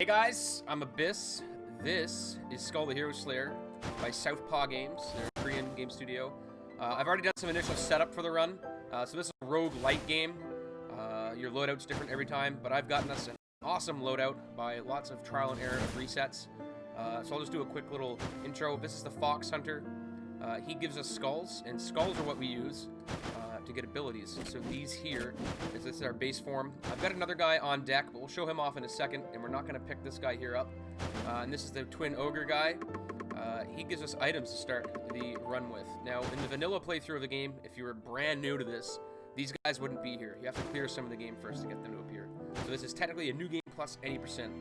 guys, I'm Abyss. This is Skul the Hero Slayer by Southpaw Games. They're a Korean game studio. I've already done some initial setup for the run. So this is a rogue light game. Your loadout's different every time, but I've gotten us an awesome loadout by lots of trial and error of resets. So I'll just do a quick little intro. This is the Fox Hunter. He gives us skulls, and skulls are what we use to get abilities. So these here, this is our base form. I've got another guy on deck, but we'll show him off in a second, and we're not going to pick this guy here up. And this is the Twin Ogre guy. He gives us items to start the run with. Now, in the vanilla playthrough of the game, if you were brand new to this, these guys wouldn't be here. You have to clear some of the game first to get them to appear. So this is technically a new game plus any percent.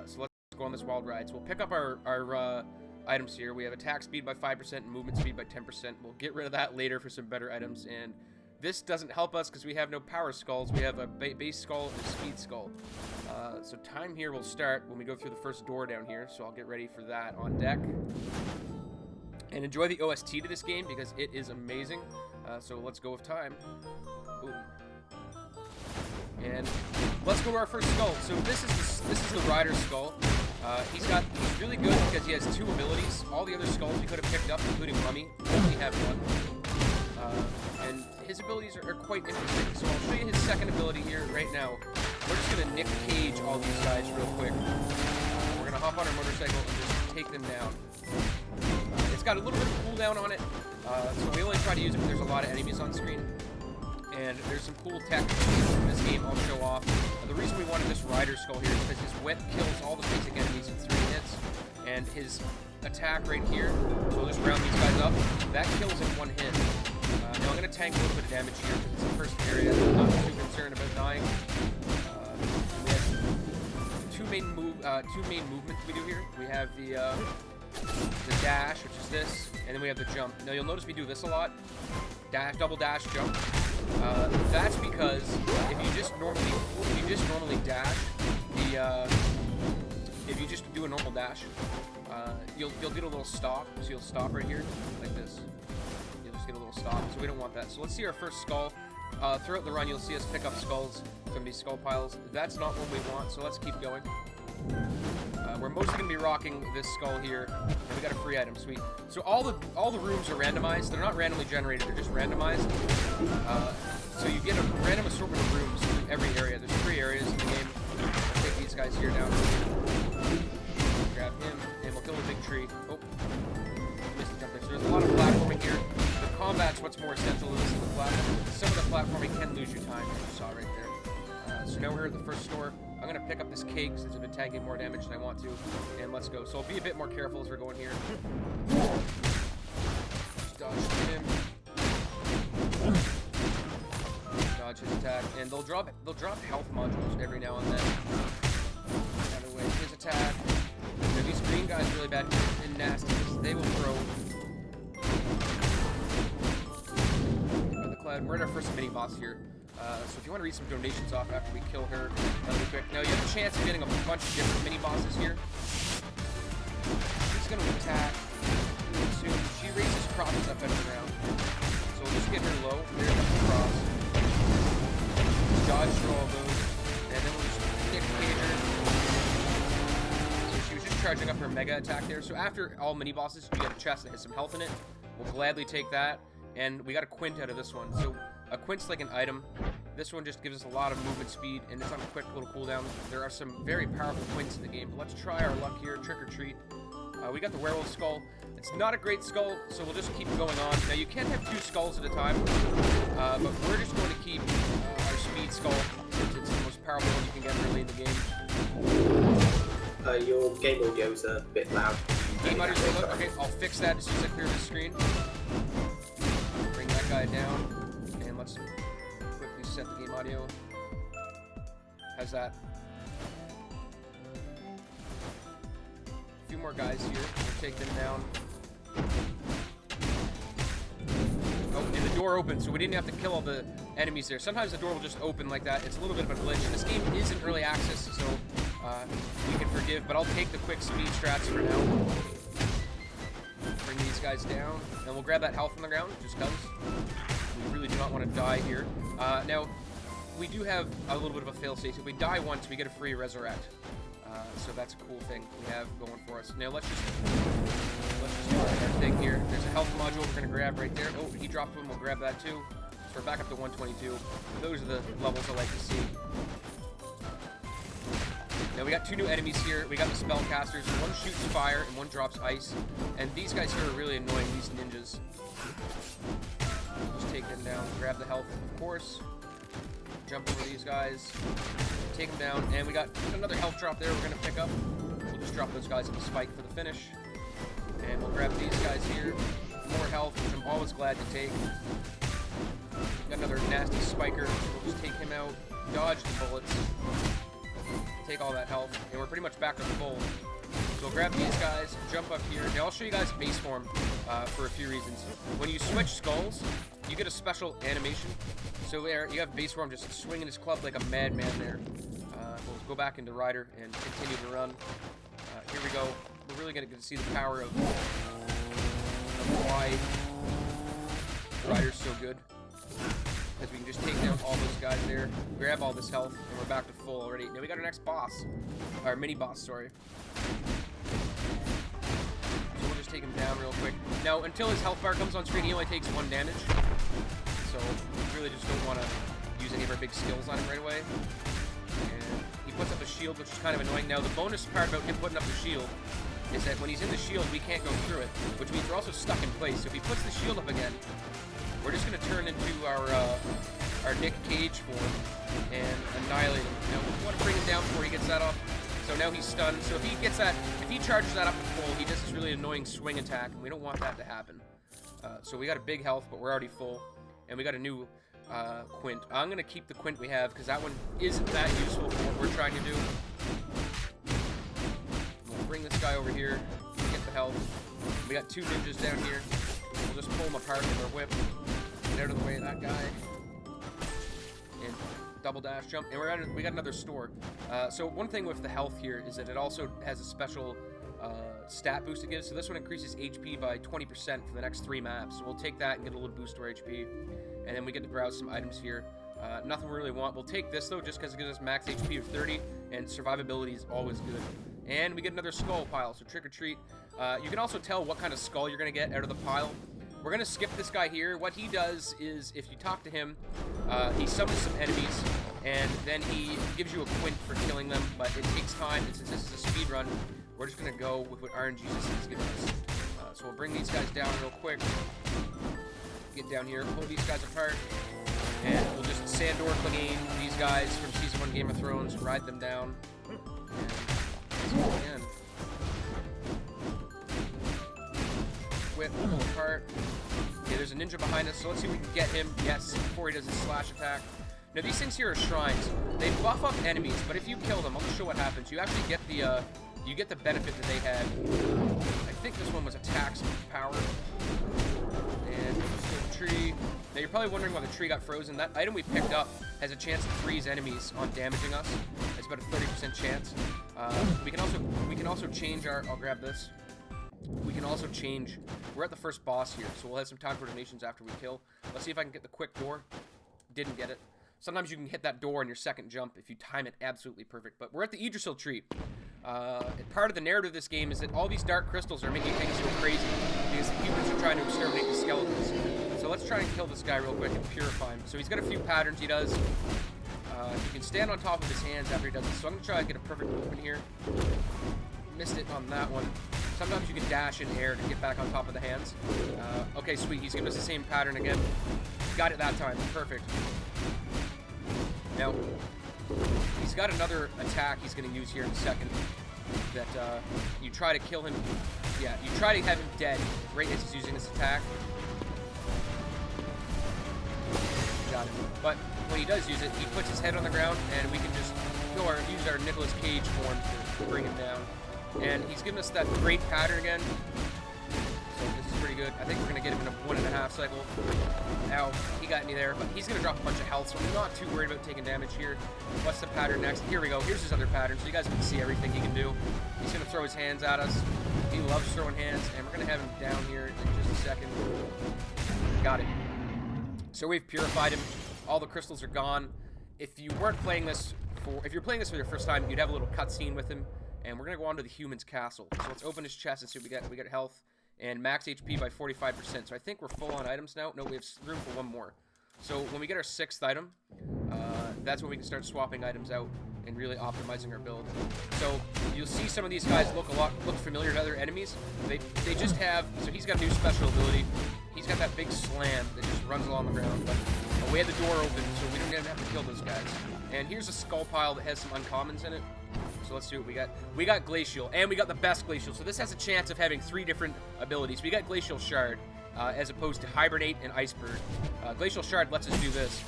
So let's go on this wild ride. So we'll pick up our items here. We have attack speed by 5% and movement speed by 10%. We'll get rid of that later for some better items. And this doesn't help us because we have no power skulls. We have a base skull and a speed skull. So time here will start when we go through the first door down here. So I'll get ready for that on deck. And enjoy the OST to this game because it is amazing. So let's go with time. Boom. And let's go to our first skull. So this is the Rider's skull. He's really good because he has two abilities. All the other skulls he could have picked up, including Mummy, only have one. And his abilities are quite interesting. So I'll show you his second ability here right now. We're just going to Nick Cage all these guys real quick. We're going to hop on our motorcycle and just take them down. It's got a little bit of cooldown on it, so we only try to use it when there's a lot of enemies on screen. And there's some cool tech in this game I'll show off. The reason we wanted this Rider skull here is because his whip kills all the basic enemies in 3 hits. And his attack right here, so we'll just round these guys up, that kills in 1 hit. Now I'm going to tank a little bit of damage here because it's the first area. I'm not too concerned about dying. We have two main movements we do here. We have the dash, which is this, and then we have the jump. Now you'll notice we do this a lot. Dash, double dash, jump. That's because if you just normally dash, if you just do a normal dash, you'll get a little stop. So you'll stop right here, like this. You'll just get a little stop. So we don't want that. So let's see our first skull. Throughout the run, you'll see us pick up skulls from these skull piles. That's not what we want. So let's keep going. We're mostly going to be rocking this skull here, and we got a free item, sweet. So all the rooms are randomized. They're not randomly generated, they're just randomized. So you get a random assortment of rooms in every area. There's 3 areas in the game. I'll take these guys here down. Grab him, and we'll kill the big tree. Oh, missed the jump there. So there's a lot of platforming here. The combat's what's more essential to this than the platforming. Some of the platforming can lose you time, as you saw right there. So now we're at the first store. I'm going to pick up this cake since I've been tagging more damage than I want to, and let's go. So I'll be a bit more careful as we're going here. Dodge him. Dodge his attack, and they'll drop health modules every now and then. Out of the way, his attack. Now, these green guys are really bad and nasty because they will throw. The cloud. We're at our first mini boss here. So if you want to read some donations off after we kill her really quick. Now you have a chance of getting a bunch of different mini bosses here. She's going to attack soon. She raises crosses up out of the ground. So we'll just get her low. There comes the cross. Dodge through all those. And then we'll just Nick Cage her. So she was just charging up her mega attack there. So after all mini bosses, you get a chest that has some health in it. We'll gladly take that. And we got a quint out of this one. So a quint's like an item. This one just gives us a lot of movement speed, and it's on a quick little cooldown. There are some very powerful quints in the game, but let's try our luck here. Trick or treat. We got the werewolf skull. It's not a great skull, so we'll just keep going on. Now, you can't have 2 skulls at a time, but we're just going to keep our speed skull since it's the most powerful one you can get early in the game. Your game audio's a bit loud. Game audio's a bit loud? Okay, I'll fix that as soon as I clear the screen. Bring that guy down, and let's quickly set the game audio. How's that? A few more guys here. We'll take them down. Oh, and the door opened, so we didn't have to kill all the enemies there. Sometimes the door will just open like that. It's a little bit of a glitch. This game is in early access, so we can forgive, but I'll take the quick speed strats for now. Bring these guys down, and we'll grab that health on the ground, just because. We really do not want to die here. Now, we do have a little bit of a fail-safe. If we die once, we get a free resurrect. So that's a cool thing we have going for us. Now let's just do our thing here. There's a health module we're gonna grab right there. Oh, he dropped one. We'll grab that too. So we're back up to 122. Those are the levels I like to see. Now we got 2 new enemies here. We got the spellcasters. One shoots fire and one drops ice. And these guys here are really annoying. These ninjas. Just take them down. Grab the health, of course. Jump over these guys. Take them down. And we got another health drop there we're going to pick up. We'll just drop those guys in the spike for the finish. And we'll grab these guys here. More health, which I'm always glad to take. Got another nasty spiker. We'll just take him out. Dodge the bullets. Take all that health. And we're pretty much back to full. So we'll grab these guys, jump up here. Now I'll show you guys base form for a few reasons. When you switch skulls, you get a special animation. So there, you have base form just swinging his club like a madman there. We'll go back into Rider and continue to run. Here we go. We're really going to get to see the power of why Rider's so good. Because we can just take down all those guys there, grab all this health, and we're back to full already. Now we got our next boss. Our mini-boss, sorry. So we'll just take him down real quick. Now, until his health bar comes on screen, he only takes 1 damage. So we really just don't want to use any of our big skills on him right away. And he puts up a shield, which is kind of annoying. Now, the bonus part about him putting up the shield is that when he's in the shield, we can't go through it, which means we're also stuck in place. So if he puts the shield up again, we're just going to turn into our Nick Cage form and annihilate him. Now, we want to bring him down before he gets that off. So now he's stunned. So if he gets that, if he charges that up to full, he does this really annoying swing attack, and we don't want that to happen. So we got a big health, but we're already full. And we got a new Quint. I'm going to keep the Quint we have, because that one isn't that useful for what we're trying to do. We'll bring this guy over here, get the health. We got 2 ninjas down here. We'll just pull them apart with our whip. Get out of the way of that guy. And double dash jump. And we got another store. So one thing with the health here is that it also has a special stat boost it gives. So this one increases HP by 20% for the next 3 maps. So we'll take that and get a little boost to our HP. And then we get to browse some items here. Nothing we really want. We'll take this though, just because it gives us max HP of 30, and survivability is always good. And we get another skull pile, so trick or treat. You can also tell what kind of skull you're going to get out of the pile. We're going to skip this guy here. What he does is, if you talk to him, he summons some enemies, and then he gives you a Quint for killing them, but it takes time, and since this is a speed run, we're just going to go with what RNG is giving us. So we'll bring these guys down real quick. Get down here, pull these guys apart, and we'll just Sandor Clegane these guys from Season 1 Game of Thrones, ride them down. And let's go again. Whip, pull apart. Okay, there's a ninja behind us, so let's see if we can get him. Yes, before he does his slash attack. Now these things here are shrines. They buff up enemies, but if you kill them, I'll just show what happens. You actually get the benefit that they had. I think this one was attacks power. And let's go to the tree. Now you're probably wondering why the tree got frozen. That item we picked up has a chance to freeze enemies on damaging us. It's about a 30% chance. We can also change our. I'll grab this. We can also change. We're at the first boss here, so we'll have some time for donations after we kill. Let's see if I can get the quick door. Didn't get it. Sometimes you can hit that door in your second jump if you time it absolutely perfect. But we're at the Yggdrasil tree. Part of the narrative of this game is that all these dark crystals are making things go crazy because the humans are trying to exterminate the skeletons. So let's try and kill this guy real quick and purify him. So he's got a few patterns he does. You can stand on top of his hands after he does this. So I'm going to try and get a perfect movement here. Missed it on that one. Sometimes you can dash in air to get back on top of the hands. Okay, sweet. He's giving us the same pattern again. Got it that time. Perfect. Now, he's got another attack he's going to use here in a second. That you try to kill him. Yeah, you try to have him dead right as he's using this attack. Got it. But when he does use it, he puts his head on the ground, and we can just use our Nicolas Cage form to bring him down. And he's giving us that great pattern again. So this is pretty good. I think we're going to get him in a 1.5 cycle. Ow, he got me there, but he's going to drop a bunch of health, so I'm not too worried about taking damage here. What's the pattern next? Here we go. Here's his other pattern, so you guys can see everything he can do. He's going to throw his hands at us. He loves throwing hands, and we're going to have him down here in just a second. Got it. So we've purified him. All the crystals are gone. If you weren't playing this if you're playing this for your first time, you'd have a little cutscene with him. and we're gonna go on to the human's castle. So let's open his chest and see what we get. We get health and max HP by 45%. So I think we're full on items now. No, we have room for one more. So when we get our 6th item, that's when we can start swapping items out and really optimizing our build. So you'll see some of these guys look familiar to other enemies. They just have, so he's got a new special ability. He's got that big slam that just runs along the ground. But we had the door open, so we don't even have to kill those guys. And here's a skull pile that has some uncommons in it. So let's see what we got. We got Glacial, and we got the best Glacial. So this has a chance of having 3 different abilities. We got Glacial Shard, as opposed to Hibernate and Iceberg. Glacial Shard lets us do this.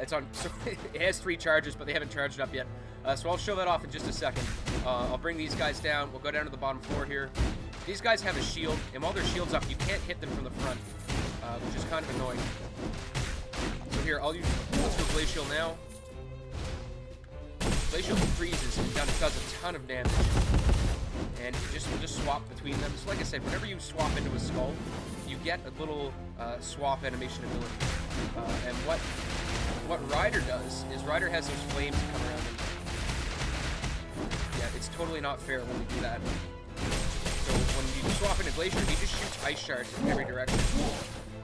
So it has 3 charges, but they haven't charged up yet. So I'll show that off in just a second. I'll bring these guys down. We'll go down to the bottom floor here. These guys have a shield, and while their shield's up, you can't hit them from the front, which is kind of annoying. So here, let's go Glacial now. Glacial freezes and does a ton of damage. And we'll just swap between them. So like I said, whenever you swap into a skull, you get a little swap animation ability. And what Ryder does is Ryder has those flames that come around him. Yeah, it's totally not fair when we do that. So when you swap into Glacier, he just shoots ice shards in every direction.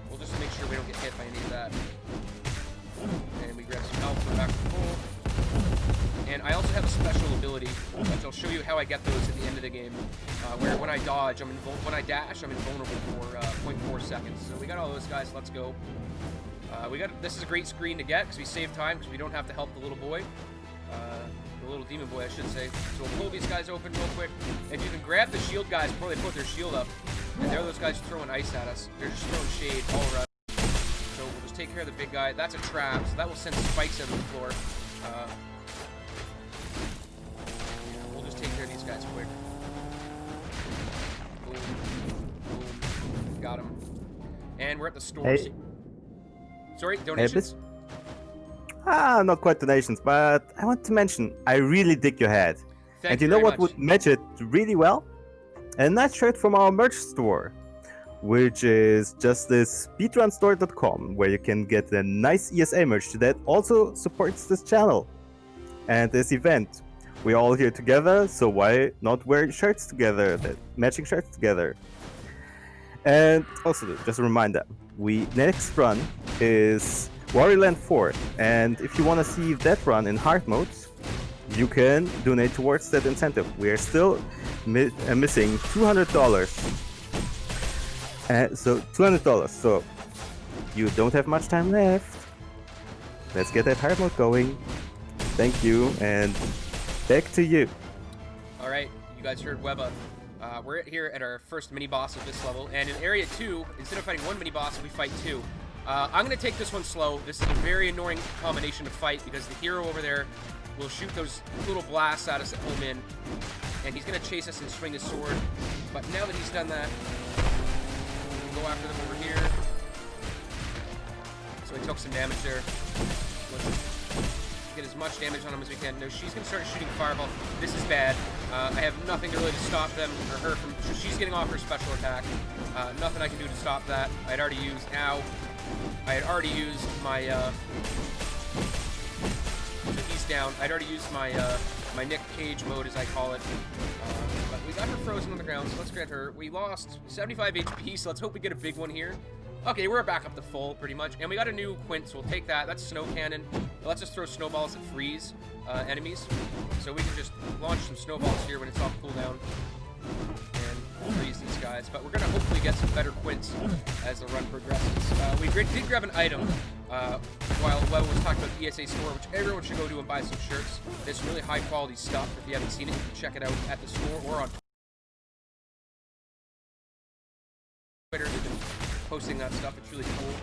We'll just make sure we don't get hit by any of that. And we grab some health, we're back to full. And I also have a special ability, which I'll show you how I get those at the end of the game. Where when I dodge, when I dash, I'm invulnerable for 0.4 seconds. So we got all those guys. Let's go. This is a great screen to get because we save time because we don't have to help the little boy, the little demon boy, I should say. So we'll pull these guys open real quick, and you can grab the shield guys before they put their shield up. And there are those guys throwing ice at us. They're just throwing shade all around. So we'll just take care of the big guy. That's a trap, so that will send spikes out of the floor. We'll just take care of these guys quick. Boom. Boom. Got him. And we're at the store. Hey. Sorry, donations? Not quite donations, but I want to mention, I really dig your head. Thank you know very what much. would match it really well? A nice shirt from our merch store, which is just this speedrunstore.com, where you can get a nice ESA merch that also supports this channel and this event. We're all here together, so why not wear shirts together, matching shirts together? And also, just a reminder, next run is Warriorland 4, and if you want to see that run in hard mode, you can donate towards that incentive. We are still missing $200. So $200. So you don't have much time left. Let's get that hard mode going. Thank you, and back to you. All right, you guys heard Webba. We're here at our first mini boss of this level, and in area 2, instead of fighting one mini boss, we fight 2. I'm gonna take this one slow. This is a very annoying combination to fight because the hero over there will shoot those little blasts at us that pull him in, and he's gonna chase us and swing his sword. But now that he's done that, we'll go after them over here. So he took some damage there. Let's get as much damage on him as we can. No, she's gonna start shooting fireball. This is bad. I have nothing really to stop them or her from. She's getting off her special attack. Nothing I can do to stop that. I had already used my. He's down. I'd already used my my Nick Cage mode, as I call it. But we got her frozen on the ground, so let's grant her. We lost 75 HP, so let's hope we get a big one here. Okay, we're back up to full, pretty much. And we got a new Quint, so we'll take that. That's Snow Cannon. It lets us throw snowballs that freeze enemies. So we can just launch some snowballs here when it's off cooldown and freeze these guys. But we're going to hopefully get some better Quints as the run progresses. We did grab an item while Webber was talking about the ESA store, which everyone should go to and buy some shirts. There's really high quality stuff. If you haven't seen it, you can check it out at the store or on Twitter. They've been posting that stuff. It's really cool.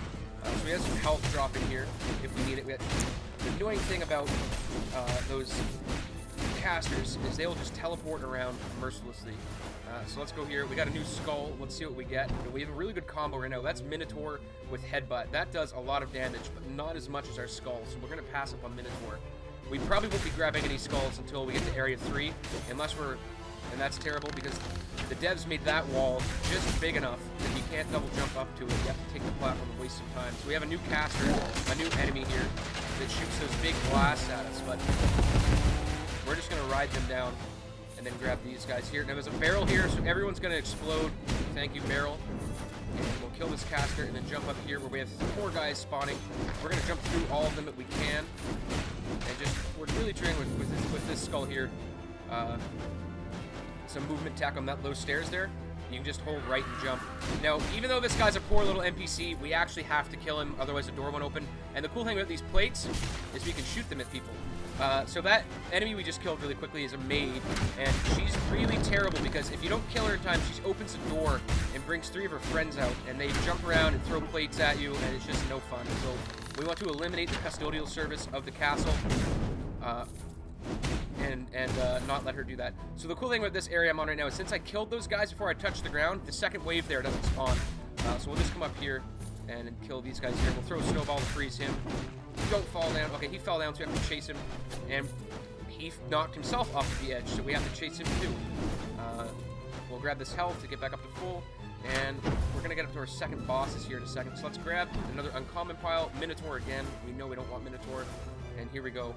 So we have some health drop in here if we need it. The annoying thing about those casters is they will just teleport around mercilessly. So let's go here. We got a new skull. Let's see what we get. We have a really good combo right now. That's Minotaur with Headbutt. That does a lot of damage, but not as much as our skull. So we're going to pass up on Minotaur. We probably won't be grabbing any skulls until we get to Area 3, unless we're... And that's terrible because the devs made that wall just big enough that you can't double jump up to it. You have to take the platform and waste some time. So we have a new caster, a new enemy here that shoots those big blasts at us, but we're just going to ride them down. and then grab these guys here. Now there's a barrel here, so everyone's going to explode. Thank you, barrel. And we'll kill this caster and then jump up here where we have 4 guys spawning. We're going to jump through all of them that we can. And just, we're really trying with this skull here. Some movement tech on those stairs there. You can just hold right and jump. Now, even though this guy's a poor little NPC, we actually have to kill him, otherwise the door won't open. And the cool thing about these plates is we can shoot them at people. So that enemy we just killed really quickly is a maid, and she's really terrible because if you don't kill her in time, she opens the door and brings 3 of her friends out, and they jump around and throw plates at you, and it's just no fun. So we want to eliminate the custodial service of the castle. And not let her do that. So the cool thing about this area I'm on right now is since I killed those guys before I touched the ground, the second wave there doesn't spawn. So we'll just come up here and kill these guys here. We'll throw a snowball to freeze him. Don't fall down. Okay, he fell down, so we have to chase him. And he knocked himself off the edge, so we have to chase him too. We'll grab this health to get back up to full. And we're going to get up to our second bosses here in a second. So let's grab another uncommon pile. Minotaur again. We know we don't want Minotaur. And here we go.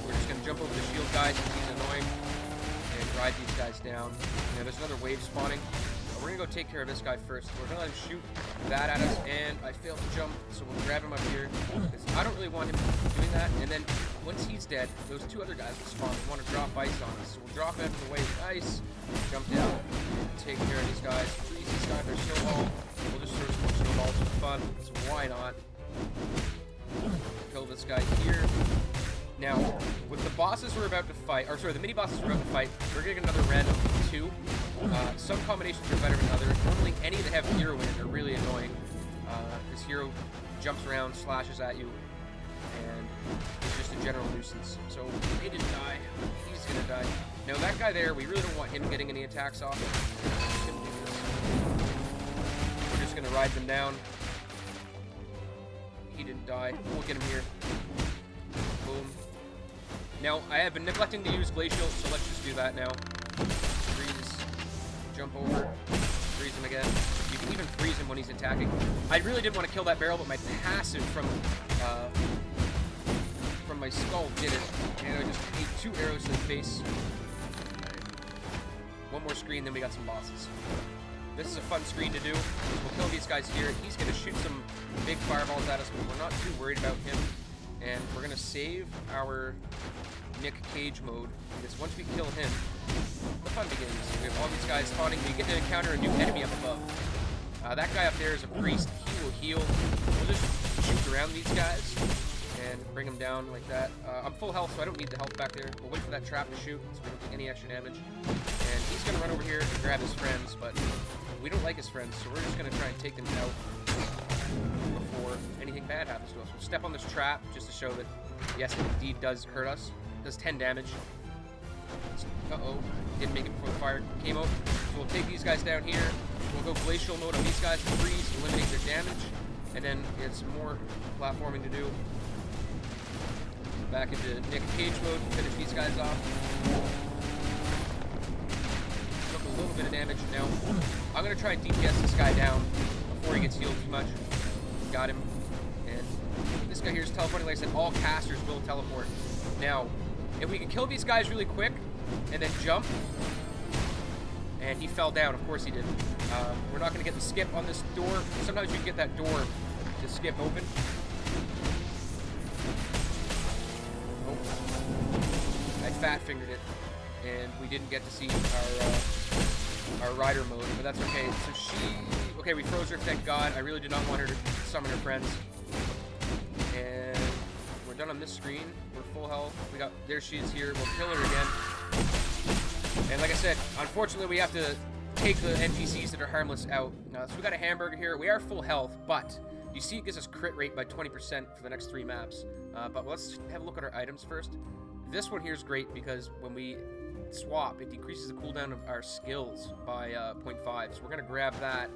We're just going to jump over the shield guy because he's annoying and ride these guys down. Now there's another wave spawning. We're going to go take care of this guy first. We're going to let him shoot that at us, and I failed to jump, so we'll grab him up here. I don't really want him doing that, and then once he's dead, those 2 other guys will spawn and want to drop ice on us. So we'll drop out of the way with ice, jump down, and take care of these guys. Freeze these guys, they're snowball. We'll just throw some more snowballs for fun, so why not? Kill this guy here. Now, with the bosses we're about to fight, or sorry, the mini-bosses we're about to fight, we're getting another random 2. Some combinations are better than others. Normally, any that have hero in it are really annoying. This hero jumps around, slashes at you, and it's just a general nuisance. So, he didn't die. He's gonna die. Now, that guy there, we really don't want him getting any attacks off. We're just gonna ride them down. He didn't die. We'll get him here. Boom. Now, I have been neglecting to use Glacial, so let's just do that now. Freeze. Jump over. Freeze him again. You can even freeze him when he's attacking. I really didn't want to kill that barrel, but my passive from my skull did it. And I just ate 2 arrows to the face. One more screen, then we got some bosses. This is a fun screen to do. We'll kill these guys here. He's going to shoot some big fireballs at us, but we're not too worried about him. And we're going to save our Nick Cage mode, because once we kill him, the fun begins. We have all these guys spawning. We get to encounter a new enemy up above. That guy up there is a priest. He will heal. We'll just shoot around these guys and bring them down like that. I'm full health, so I don't need the health back there. We'll wait for that trap to shoot, so we don't take any extra damage. And he's going to run over here and grab his friends, but we don't like his friends, so we're just going to try and take them out before anything bad happens to us. We'll step on this trap just to show that, yes, it indeed does hurt us. It does 10 damage. Uh-oh. Didn't make it before the fire came out. So we'll take these guys down here. We'll go glacial mode on these guys to freeze, eliminate their damage. And then get some more platforming to do. Back into Nick Cage mode, finish these guys off. Took a little bit of damage. Now, I'm going to try and DPS this guy down before he gets healed too much. Got him. And this guy here is teleporting. Like I said, all casters will teleport. Now, if we can kill these guys really quick and then jump, and he fell down, of course he did. We're not going to get the skip on this door. Sometimes you can get that door to skip open. Oh. I fat-fingered it, and we didn't get to see our rider mode, but that's okay. So okay, we froze her, thank God. I really did not want her to summon her friends. And we're done on this screen. We're full health. There she is here. We'll kill her again. And like I said, unfortunately we have to take the NPCs that are harmless out. So we got a hamburger here. We are full health, but you see it gives us crit rate by 20% for the next 3 maps. But let's have a look at our items first. This one here is great because when we swap, it decreases the cooldown of our skills by 0.5. So we're going to grab that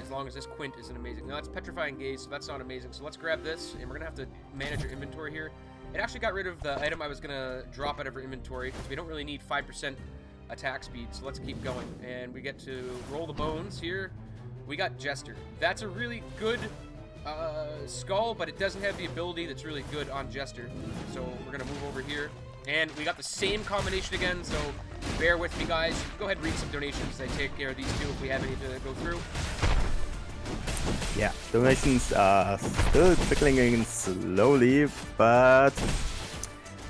as long as this quint isn't amazing. Now, that's Petrifying Gaze, so that's not amazing. So let's grab this, and we're going to have to manage our inventory here. It actually got rid of the item I was going to drop out of our inventory because we don't really need 5% attack speed. So let's keep going. And we get to roll the bones here. We got Jester. That's a really good skull, but it doesn't have the ability that's really good on Jester. So we're going to move over here. And we got the same combination again, so bear with me, guys. Go ahead and read some donations. I take care of these two if we have any to go through. Yeah, donations are still trickling in slowly, but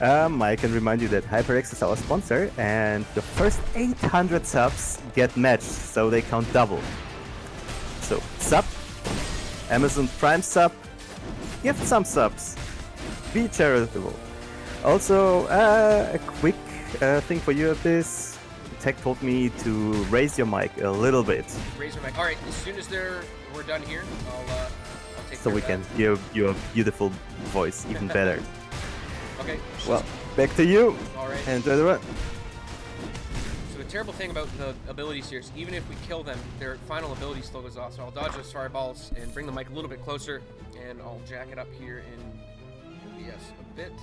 I can remind you that HyperX is our sponsor, and the first 800 subs get matched, so they count double. So, sub, Amazon Prime sub, gift some subs, be charitable. Also, a quick thing for you at this. Tech told me to raise your mic a little bit. Raise your mic. All right, as soon as we're done here, I'll take so care we of can that. hear your beautiful voice even better. Okay. Well, back to you. All right. Enjoy the run. So the terrible thing about the abilities here is even if we kill them, their final ability still goes off. So I'll dodge those fireballs and bring the mic a little bit closer, and I'll jack it up here in OBS a bit.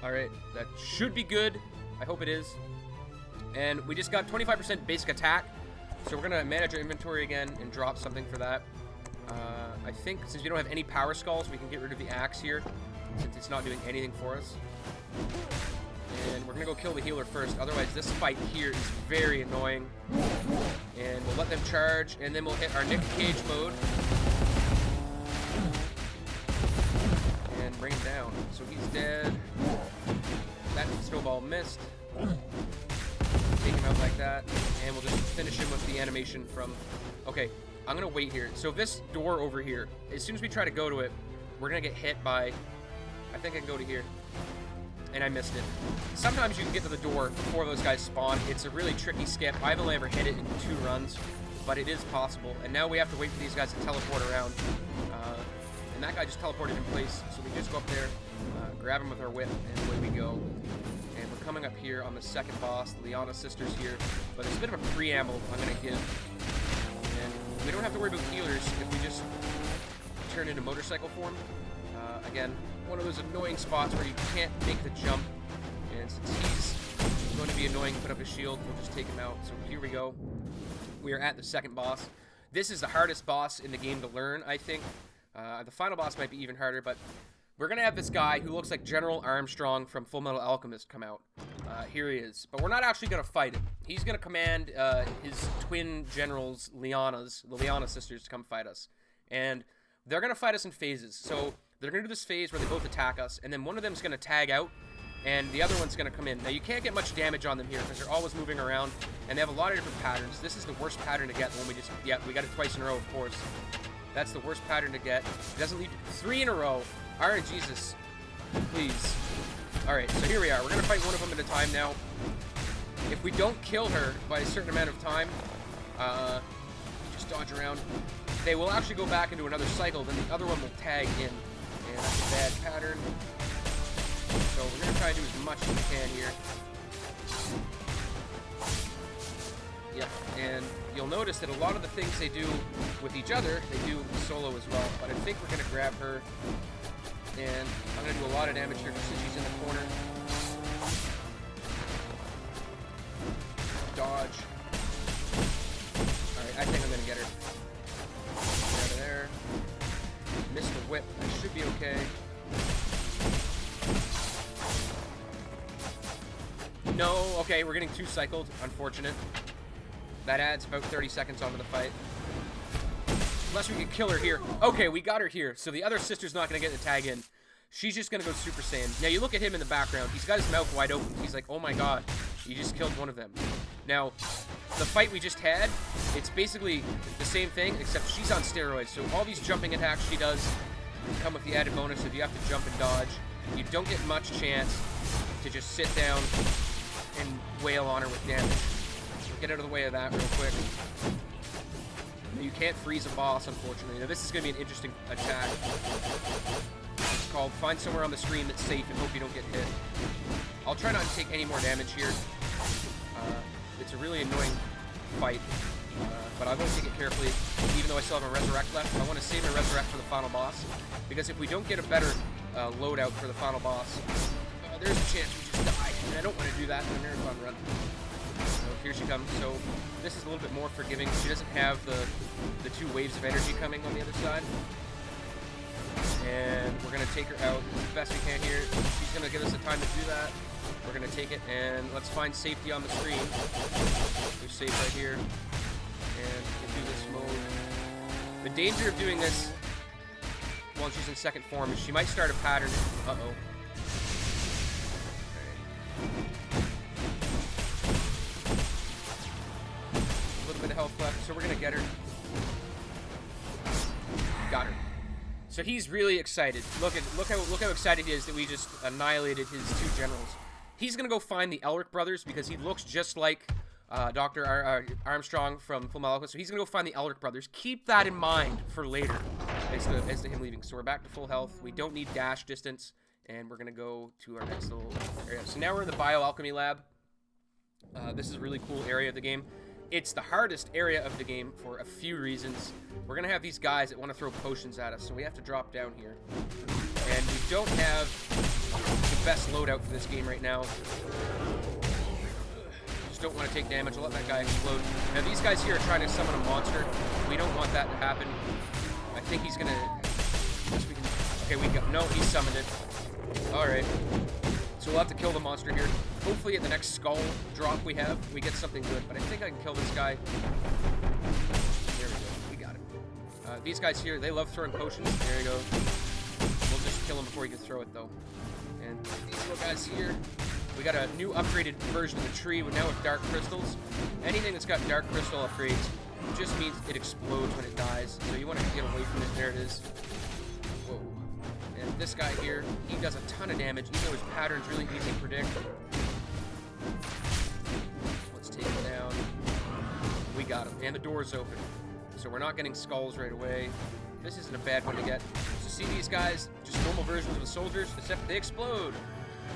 All right, that should be good. I hope it is. And we just got 25% basic attack, so we're gonna manage our inventory again and drop something for that. I think since we don't have any power skulls, we can get rid of the axe here, since it's not doing anything for us. And we're gonna go kill the healer first, otherwise this fight here is very annoying. And we'll let them charge, and then we'll hit our Nick Cage mode. And bring him down. So he's dead. That snowball missed. Take him out like that, and we'll just finish him with the animation from... Okay, I'm gonna wait here. So this door over here, as soon as we try to go to it, we're gonna get hit by... I think I can go to here. And I missed it. Sometimes you can get to the door before those guys spawn. It's a really tricky skip. I've only ever hit it in 2 runs, but it is possible. And now we have to wait for these guys to teleport around. And that guy just teleported in place, so we just go up there, grab him with our whip, and away we go. And we're coming up here on the second boss, the Liana sisters here. But there's a bit of a preamble I'm going to give. And we don't have to worry about healers if we just turn into motorcycle form. Again, one of those annoying spots where you can't make the jump. And since he's going to be annoying, put up his shield, we'll just take him out. So here we go. We are at the second boss. This is the hardest boss in the game to learn, I think. The final boss might be even harder, but we're going to have this guy who looks like General Armstrong from Full Metal Alchemist come out. Here he is. But we're not actually going to fight him. He's going to command his twin generals, the Liana sisters, to come fight us. And they're going to fight us in phases. So they're going to do this phase where they both attack us, and then one of them's going to tag out, and the other one's going to come in. Now, you can't get much damage on them here because they're always moving around, and they have a lot of different patterns. This is the worst pattern to get when we just... Yeah, we got it twice in a row, of course. That's the worst pattern to get. It doesn't leave 3 in a row. Iron Jesus, please. Alright, so here we are. We're going to fight one of them at a time now. If we don't kill her by a certain amount of time, just dodge around, they will actually go back into another cycle, then the other one will tag in. And that's a bad pattern. So we're going to try and do as much as we can here. Yep, and you'll notice that a lot of the things they do with each other, they do solo as well. But I think we're going to grab her, and I'm going to do a lot of damage here since she's in the corner. Dodge. Alright, I think I'm going to get her. Get out of there. Missed the whip. I should be okay. No, okay, we're getting 2 cycled. Unfortunate. That adds about 30 seconds onto the fight. Unless we can kill her here. Okay, we got her here. So the other sister's not going to get the tag in. She's just going to go Super Saiyan. Now, you look at him in the background. He's got his mouth wide open. He's like, oh my god, you just killed one of them. Now, the fight we just had, it's basically the same thing, except she's on steroids. So all these jumping attacks she does come with the added bonus if you have to jump and dodge. You don't get much chance to just sit down and wail on her with damage. Get out of the way of that real quick. You can't freeze a boss, unfortunately. Now, this is going to be an interesting attack. It's called Find Somewhere on the Screen That's Safe and Hope You Don't Get Hit. I'll try not to take any more damage here. It's a really annoying fight, but I want to take it carefully. Even though I still have a Resurrect left, I want to save my Resurrect for the final boss, because if we don't get a better loadout for the final boss, there's a chance we just die, and I don't want to do that in a marathon run. So here she comes. So this is a little bit more forgiving. She doesn't have the 2 waves of energy coming on the other side. And we're going to take her out as best we can here. She's going to give us the time to do that. We're going to take it, and let's find safety on the screen. We're safe right here. And we can do this mode. The danger of doing this while she's in second form is she might start a pattern. Uh-oh. A little bit of health left, so we're going to get her. Got her. So he's really excited. Look how excited he is that we just annihilated his 2 generals. He's gonna go find the Elric brothers because he looks just like Dr. Armstrong from Full Metal Alchemist. So he's gonna go find the Elric brothers. Keep that in mind for later, as to him leaving. So we're back to full health. We don't need dash distance, and we're gonna go to our next little area. So now we're in the Alchemy Lab. This is a really cool area of the game. It's the hardest area of the game for a few reasons. We're gonna have these guys that want to throw potions at us, so we have to drop down here. And we don't have the best loadout for this game right now. Just don't want to take damage. I'll let that guy explode. Now these guys here are trying to summon a monster. We don't want that to happen. I think he's gonna... Okay, we got... No, he summoned it. Alright. So we'll have to kill the monster here. Hopefully at the next skull drop we get something good. But I think I can kill this guy. There we go. We got it. These guys here, they love throwing potions. There you go. We'll just kill him before he can throw it, though. And these little guys here, we got a new upgraded version of the tree now with dark crystals. Anything that's got dark crystal upgrades just means it explodes when it dies. So you want to get away from it. There it is. Whoa. And this guy here, he does a ton of damage, even though his pattern's really easy to predict. Let's take him down. We got him. And the door's open. So we're not getting skulls right away. This isn't a bad one to get. So see these guys, just normal versions of the soldiers, except they explode.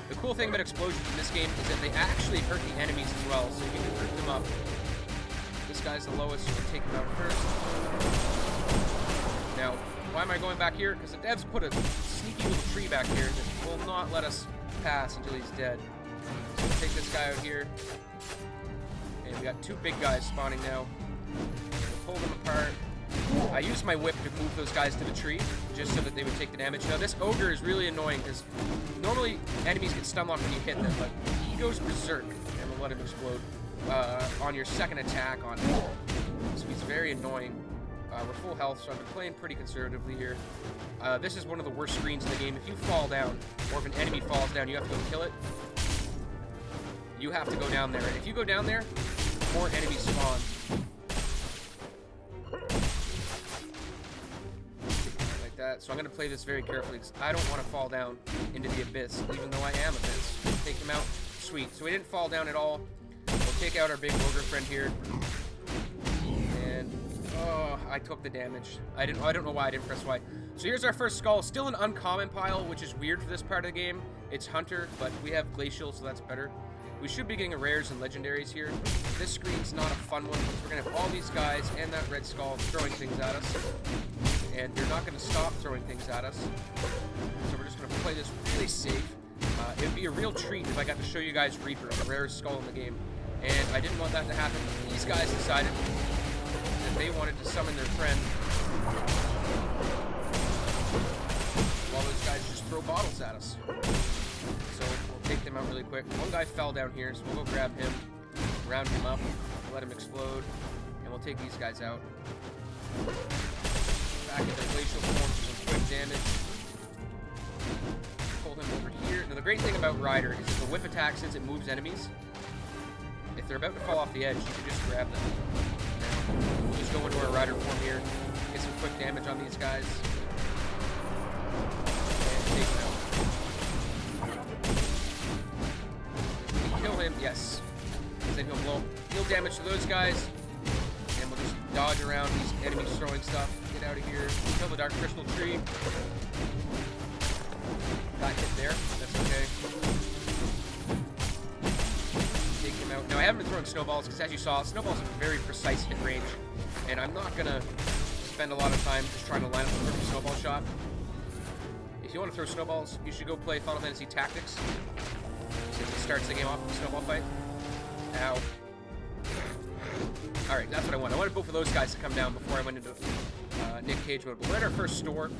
The cool thing about explosions in this game is that they actually hurt the enemies as well, so you can hurt them up. This guy's the lowest, so we'll take him out first. Now, why am I going back here? Because the devs put a sneaky little tree back here that will not let us pass until he's dead. So we'll take this guy out here. And we got 2 big guys spawning now. We'll pull them apart. I used my whip to move those guys to the tree, just so that they would take the damage. Now this ogre is really annoying, because normally enemies get stun locked when you hit them, but he goes berserk, and we'll let him explode on your second attack on him. So he's very annoying. We're full health, so I've been playing pretty conservatively here. This is one of the worst screens in the game. If you fall down, or if an enemy falls down, you have to go kill it. You have to go down there. And if you go down there, more enemies spawn. Like that. So I'm going to play this very carefully, because I don't want to fall down into the abyss, even though I am Abyss. Take him out. Sweet. So we didn't fall down at all. We'll take out our big ogre friend here. Oh, I took the damage. I don't know why I didn't press Y. So here's our first skull. Still an uncommon pile, which is weird for this part of the game. It's Hunter, but we have Glacial, so that's better. We should be getting rares and legendaries here. This screen's not a fun one, because we're going to have all these guys and that red skull throwing things at us. And they're not going to stop throwing things at us. So we're just going to play this really safe. It would be a real treat if I got to show you guys Reaper, the rarest skull in the game. And I didn't want that to happen. These guys decided they wanted to summon their friend while those guys just throw bottles at us. So we'll take them out really quick. One guy fell down here, so we'll go grab him, round him up, let him explode, and we'll take these guys out. Back into glacial form for some quick damage. Pull him over here. Now the great thing about Ryder is that the whip attack, since it moves enemies, if they're about to fall off the edge, you can just grab them. We'll just go into our rider form here, get some quick damage on these guys, and take them out. Can we kill him? Yes. Then he'll deal damage to those guys, and we'll just dodge around these enemies throwing stuff. Get out of here. Kill the dark crystal tree. Got hit there. That's okay. Take him out. Now, I haven't been throwing snowballs because, as you saw, snowballs have a very precise hit range, and I'm not going to spend a lot of time just trying to line up a perfect snowball shot. If you want to throw snowballs, you should go play Final Fantasy Tactics, since it starts the game off with a snowball fight. Ow. All right, that's what I want. I wanted both of those guys to come down before I went into Nick Cage mode. But we're at our first store.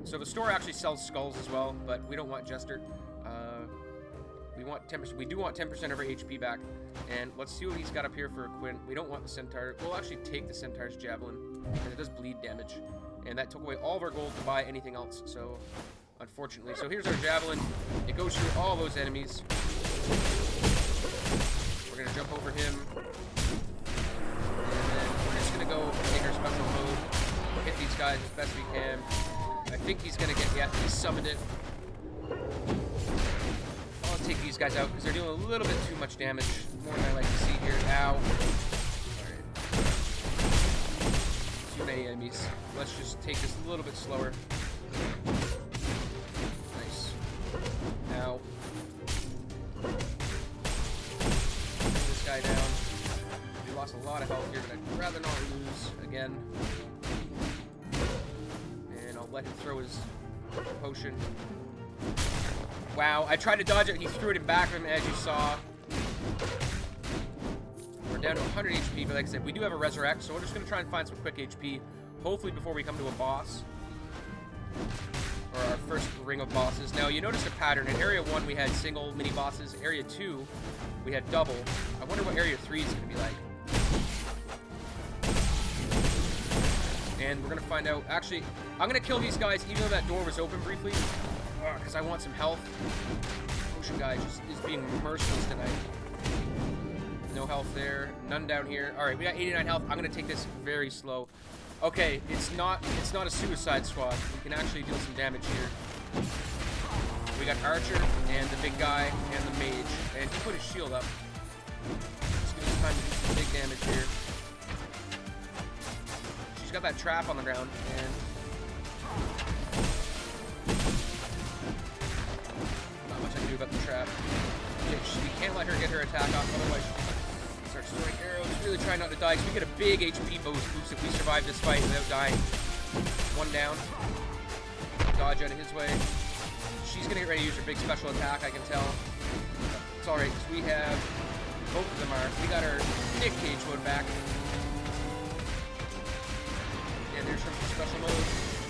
So the store actually sells skulls as well, but we don't want Jester. We want 10%. We do want 10% of our HP back. And let's see what he's got up here for a Quinn. We don't want the Centaur. We'll actually take the Centaur's Javelin, and it does bleed damage. And that took away all of our gold to buy anything else. So, unfortunately. So here's our Javelin. It goes through all those enemies. We're going to jump over him. And then we're just going to go take our special mode. Hit these guys as best we can. I think he's going to get... Yeah, he summoned it. I'll take these guys out because they're doing a little bit too much damage. More than I like to see here. Ow. Alright. Too many enemies. Let's just take this a little bit slower. Nice. Ow. Bring this guy down. We lost a lot of health here, but I'd rather not lose again. And I'll let him throw his potion. Wow, I tried to dodge it, he threw it in back of him, as you saw. We're down to 100 HP, but like I said, we do have a Resurrect, so we're just going to try and find some quick HP, hopefully before we come to a boss. Or our first ring of bosses. Now, you notice a pattern. In Area 1, we had single mini-bosses. Area 2, we had double. I wonder what Area 3 is going to be like. And we're going to find out. Actually, I'm going to kill these guys, even though that door was open briefly. Because I want some health. Ocean guy just is being merciless tonight. No health there. None down here. Alright, we got 89 health. I'm going to take this very slow. Okay, it's not a suicide squad. We can actually deal some damage here. We got Archer and the big guy and the mage. And he put his shield up. Let's give us time to do some big damage here. She's got that trap on the ground. And about the trap. We can't let her get her attack off, otherwise she'll start throwing arrows. Really try not to die, because we get a big HP boost if we survive this fight without dying. One down. Dodge out of his way. She's going to get ready to use her big special attack, I can tell. It's alright, because we have... Both of them are... We got our Nick Cage mode back. And there's her special mode.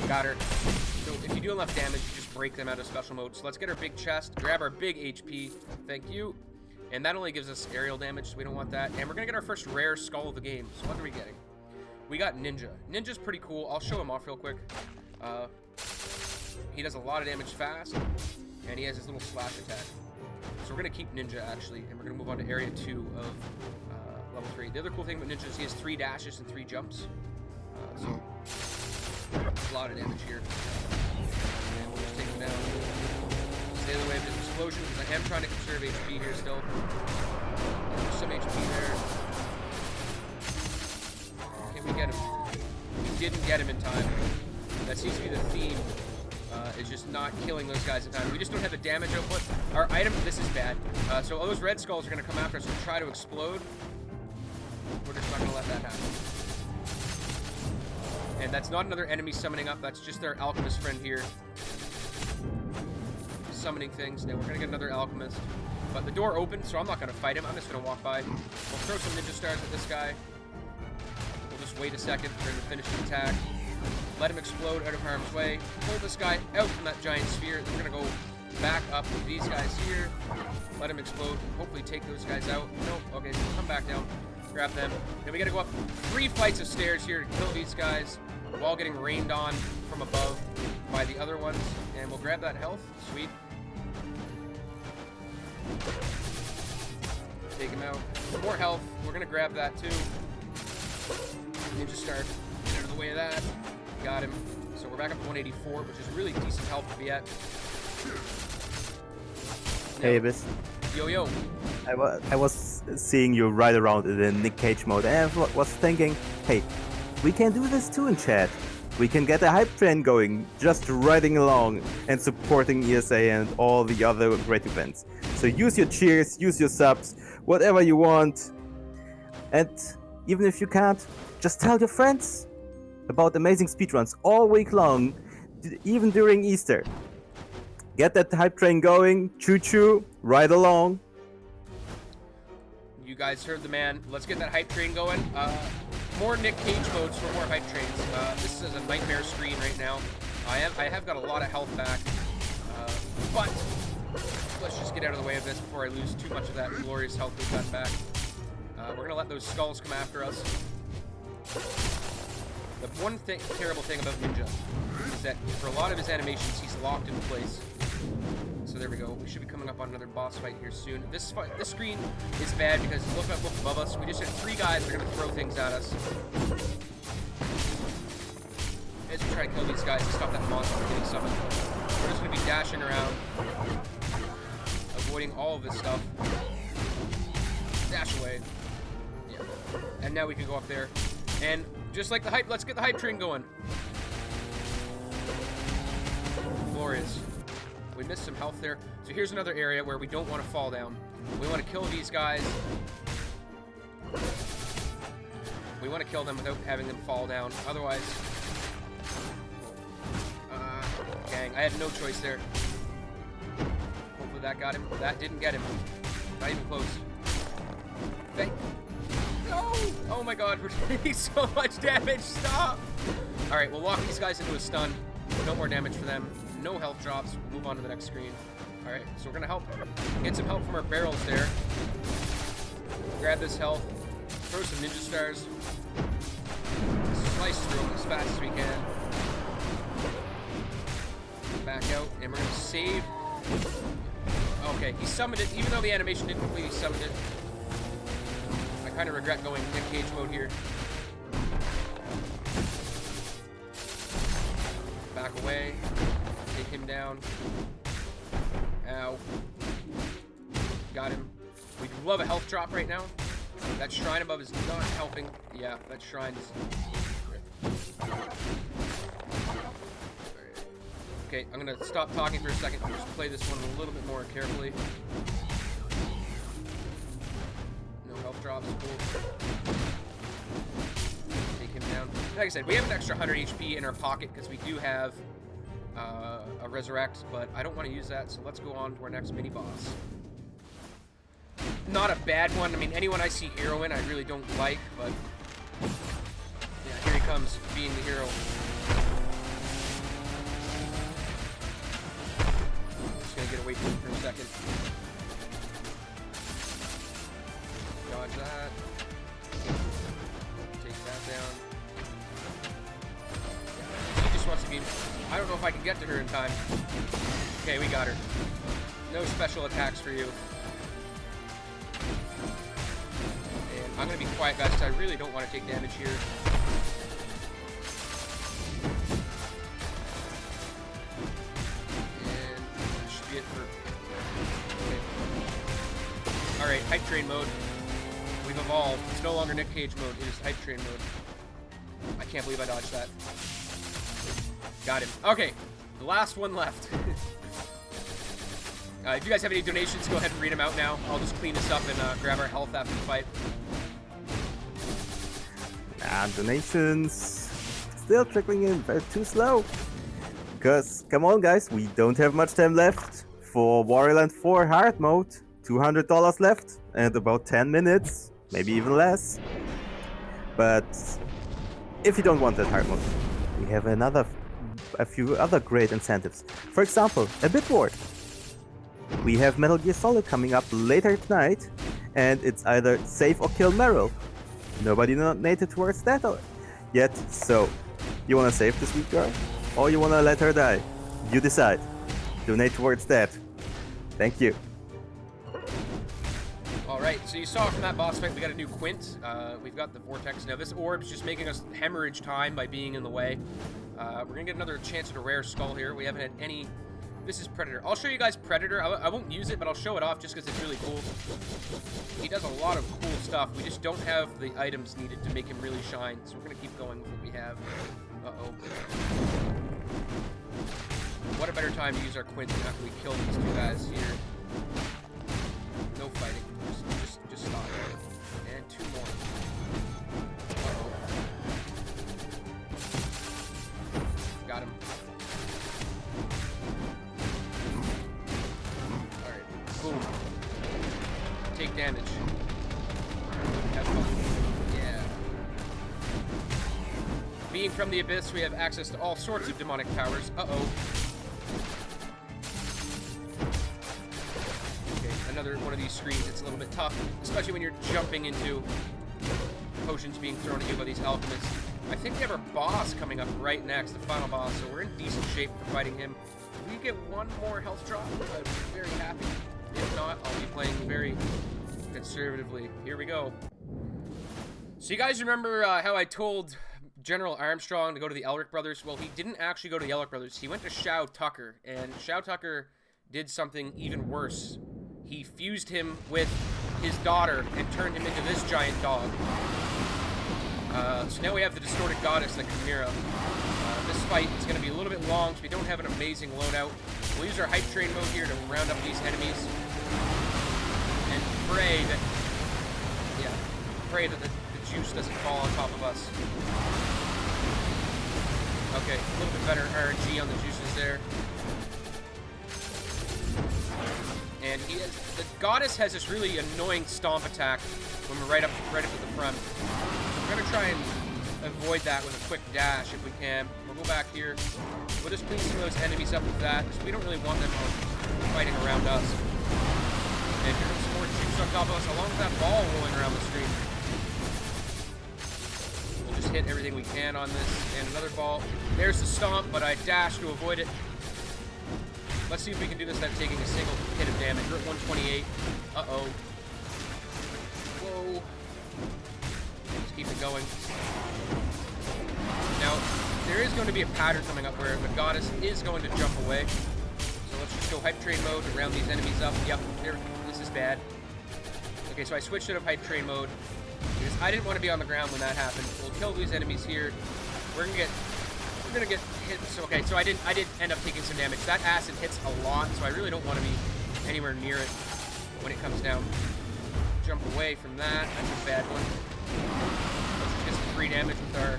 Got her. So if you do enough damage, you just break them out of special mode. So let's get our big chest, grab our big HP. Thank you. And that only gives us aerial damage, so we don't want that. And we're going to get our first rare skull of the game. So what are we getting? We got Ninja. Ninja's pretty cool. I'll show him off real quick. He does a lot of damage fast, and he has his little slash attack. So we're going to keep Ninja, actually, and we're going to move on to Area 2 of Level 3. The other cool thing about Ninja is he has 3 dashes and 3 jumps. So a lot of damage here. And we'll just take him down. Stay away from this explosion, because I am trying to conserve HP here still. There's some HP there. Can we get him? We didn't get him in time. That seems to be the theme. Is just not killing those guys in time. We just don't have the damage output. Our item, this is bad. So all those red skulls are going to come after us and try to explode. We're just not going to let that happen. And that's not another enemy summoning up. That's just their alchemist friend here. Summoning things. Now we're going to get another alchemist. But the door opened, so I'm not going to fight him. I'm just going to walk by. We'll throw some ninja stars at this guy. We'll just wait a second for him to finish the attack. Let him explode out of harm's way. Pull this guy out from that giant sphere. Then we're going to go back up with these guys here. Let him explode. Hopefully take those guys out. Nope. Okay, so come back down. Grab them. Then we got to go up 3 flights of stairs here to kill these guys while getting rained on from above by the other ones. And we'll grab that health. Sweet. Take him out. More health. We're going to grab that too. Ninja start. Get out of the way of that. Got him. So we're back up to 184, which is really decent health to be at. Hey, Abyss. Yo, yo. I was seeing you ride around in the Nick Cage mode, and I was thinking, hey, we can do this too in chat. We can get a hype train going, just riding along and supporting ESA and all the other great events. So use your cheers, use your subs, whatever you want. And even if you can't, just tell your friends about amazing speedruns all week long, even during Easter. Get that hype train going, choo-choo, ride along. You guys heard the man. Let's get that hype train going. More Nick Cage modes for more hype trains. This is a nightmare screen right now. I have got a lot of health back, but let's just get out of the way of this before I lose too much of that glorious health we've got back. We're gonna let those skulls come after us. The one terrible thing about Ninja is that for a lot of his animations, he's locked in place. So there we go. We should be coming up on another boss fight here soon. This screen is bad because look above us. We just had 3 guys that are gonna throw things at us. As we try to kill these guys to stop that monster from getting summoned. We're just gonna be dashing around, avoiding all of this stuff. Dash away. Yeah. And now we can go up there. And just like the hype, let's get the hype train going. Glorious. We missed some health there. So here's another area where we don't want to fall down. We want to kill these guys. We want to kill them without having them fall down. Otherwise... dang, I had no choice there. Hopefully that got him. That didn't get him. Not even close. No! Oh my god, we're taking so much damage. Stop! Alright, we'll lock these guys into a stun. No more damage for them. No health drops. We'll move on to the next screen. Alright, so we're gonna get some help from our barrels there. Grab this health. Throw some ninja stars. Slice through them as fast as we can. Back out, and we're gonna save. Okay, he summoned it, even though the animation didn't completely summon it. I kind of regret going Nick Cage mode here. Back away. Take him down. Ow. Got him. We'd love a health drop right now. That shrine above is not helping. Yeah, that shrine is... Okay, I'm gonna stop talking for a second and just play this one a little bit more carefully. No health drops, cool. Take him down. Like I said, we have an extra 100 HP in our pocket because we do have a resurrect, but I don't want to use that, so let's go on to our next mini boss. Not a bad one. I mean, anyone I see hero in, I really don't like, but yeah, here he comes, being the hero. Just gonna get away from him for a second. Dodge that. Take that down. Yeah, he just wants to be... I don't know if I can get to her in time. Okay, we got her. No special attacks for you. And I'm gonna be quiet, guys, because I really don't want to take damage here. And that should be it for... Okay. Alright, hype train mode. We've evolved. It's no longer Nick Cage mode, it is hype train mode. I can't believe I dodged that. Got him. Okay, the last one left. If you guys have any donations, go ahead and read them out now. I'll just clean this up and grab our health after the fight. Donations still trickling in, but too slow. Because, come on guys, we don't have much time left for Warriorland 4 hard mode. $200 left and about 10 minutes, maybe even less. But if you don't want that hard mode, we have a few other great incentives. For example, a bit board. We have Metal Gear Solid coming up later tonight, and it's either save or kill Meryl. Nobody donated towards that yet, so you wanna save this week, girl? Or you wanna let her die? You decide. Donate towards that. Thank you. Alright, so you saw from that boss fight, we got a new Quint. We've got the Vortex. Now this orb's just making us hemorrhage time by being in the way. We're gonna get another chance at a rare skull here. We haven't had any... This is Predator. I'll show you guys Predator. I won't use it, but I'll show it off just because it's really cool. He does a lot of cool stuff. We just don't have the items needed to make him really shine, so we're gonna keep going with what we have. Uh-oh. What a better time to use our Quint than after we kill these two guys here. No fighting. Just stop. And two more. Uh-oh. Got him. Alright. Boom. Take damage. Have fun. Yeah. Being from the Abyss, we have access to all sorts of demonic powers. Uh-oh. Okay, another one of these screens. It's a little bit tough, especially when you're jumping into potions being thrown at you by these alchemists. I think we have our boss coming up right next, the final boss, so we're in decent shape for fighting him. If we get one more health drop, I'd be very happy. If not, I'll be playing very conservatively. Here we go. So you guys remember how I told General Armstrong to go to the Elric brothers? Well, he didn't actually go to the Elric brothers. He went to Shao Tucker, and Shao Tucker did something even worse. He fused him with his daughter and turned him into this giant dog. So now we have the distorted goddess, the Chimera. This fight is going to be a little bit long, so we don't have an amazing loadout. We'll use our hype train mode here to round up these enemies and pray that, the juice doesn't fall on top of us. Okay, a little bit better RNG on the juices there. And the goddess has this really annoying stomp attack when we're right up at the front. We're gonna try and avoid that with a quick dash if we can. We'll go back here. We'll just clean some of those enemies up with that, because we don't really want them fighting around us. And here comes some more juice on top of us, along with that ball rolling around the screen. We'll just hit everything we can on this. And another ball. There's the stomp, but I dashed to avoid it. Let's see if we can do this without taking a single hit of damage. We're at 128. Uh-oh. Whoa. Let's keep it going. Now, there is going to be a pattern coming up where the goddess is going to jump away. So let's just go hype train mode to round these enemies up. Yep, this is bad. Okay, so I switched it to hype train mode because I didn't want to be on the ground when that happened. We'll kill these enemies here. We're gonna get hit. So okay, so I did end up taking some damage. That acid hits a lot, so I really don't want to be anywhere near it when it comes down. Jump away from that. That's a bad one. Let's just get some free damage with our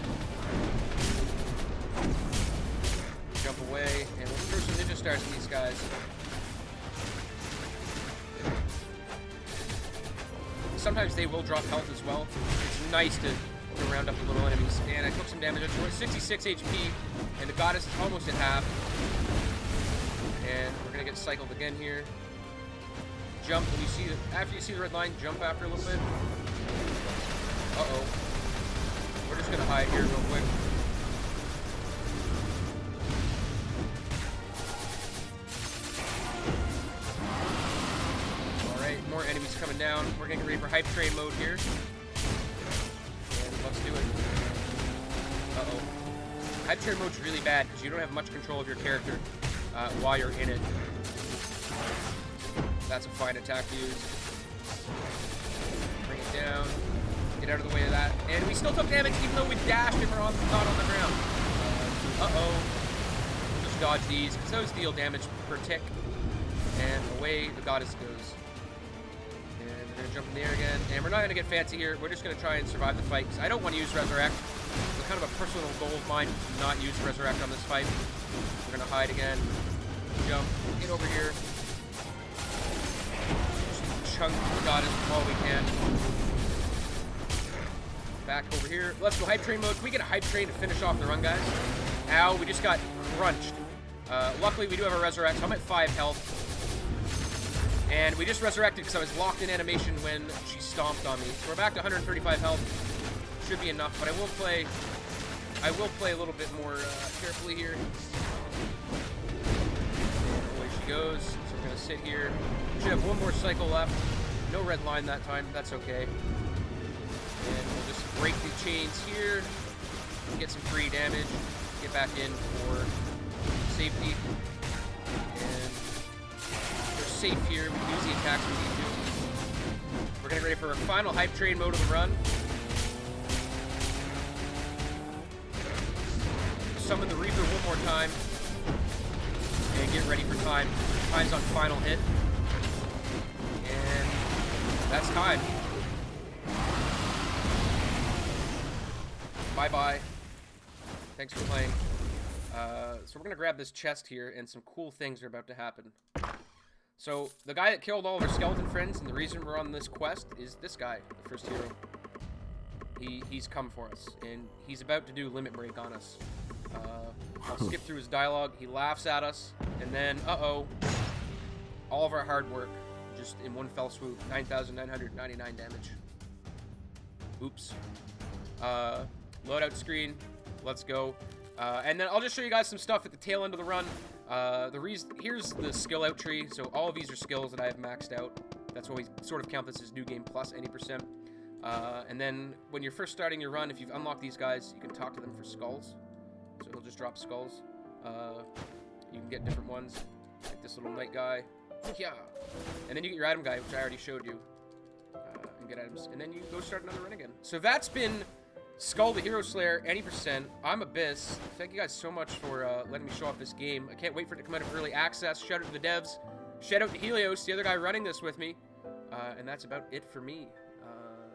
jump away, and we'll throw some ninja stars at these guys. Sometimes they will drop health as well. It's nice to round up the little enemies. And I took some damage. We're at 66 HP, and the goddess is almost at half. And we're gonna get cycled again here. Jump when you see after you see the red line. Jump after a little bit. Uh-oh. We're just gonna hide here real quick. Alright, more enemies coming down. We're gonna get ready for hype train mode here. And let's do it. Uh-oh. Hype train mode's really bad because you don't have much control of your character while you're in it. That's a fine attack to use. Bring it down. Get out of the way of that. And we still took damage even though we dashed and we're not on the ground. Uh-oh. We'll just dodge these because those deal damage per tick. And away the goddess goes. And we're going to jump in the air again. And we're not going to get fancy here. We're just going to try and survive the fight. I don't want to use Resurrect. It's kind of a personal goal of mine to not use Resurrect on this fight. We're going to hide again. Jump. Get over here. Chunk the goddess all we can. Back over here. Let's go hype train mode. Can we get a hype train to finish off the run, guys? Ow, we just got crunched. Luckily, we do have a resurrect, so I'm at 5 health. And we just resurrected because I was locked in animation when she stomped on me. So we're back to 135 health. Should be enough, but I will play a little bit more carefully here. Away she goes. So we're gonna sit here. Should have one more cycle left. No red line that time. That's okay. And we'll just break the chains here. Get some free damage. Get back in for safety. And we're safe here. We can use the attacks we need to. We're getting ready for a final hype train mode of the run. Summon the Reaper one more time. And get ready for time. Time's on final hit. And that's time. Bye-bye. Thanks for playing. So we're going to grab this chest here, and some cool things are about to happen. So the guy that killed all of our skeleton friends, and the reason we're on this quest is this guy, the first hero. He's come for us, and he's about to do limit break on us. I'll skip through his dialogue. He laughs at us, and then, uh-oh, all of our hard work, just in one fell swoop, 9,999 damage. Oops. Loadout screen, let's go. And then I'll just show you guys some stuff at the tail end of the run. Here's the skill out tree, so all of these are skills that I have maxed out. That's why we sort of count this as new game plus any percent. And then when you're first starting your run, if you've unlocked these guys, you can talk to them for skulls. So he'll just drop skulls. You can get different ones, like this little knight guy. Yeah. And then you get your item guy, which I already showed you. And get items. And then you go start another run again. So that's been Skul the Hero Slayer, any percent. I'm Abyss. Thank you guys so much for letting me show off this game. I can't wait for it to come out of early access. Shout out to the devs. Shout out to Helios, the other guy running this with me. And that's about it for me.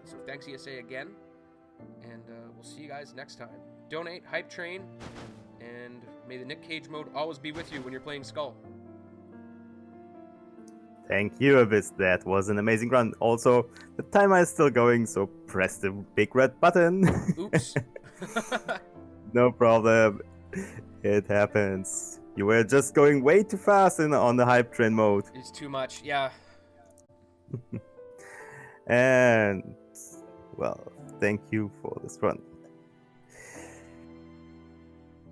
So thanks ESA again. And we'll see you guys next time. Donate, hype train, and may the Nick Cage mode always be with you when you're playing Skul. Thank you, Abyss. That was an amazing run. Also, the timer is still going, so press the big red button. Oops. No problem. It happens. You were just going way too fast on the hype train mode. It's too much, yeah. And, well, thank you for this run.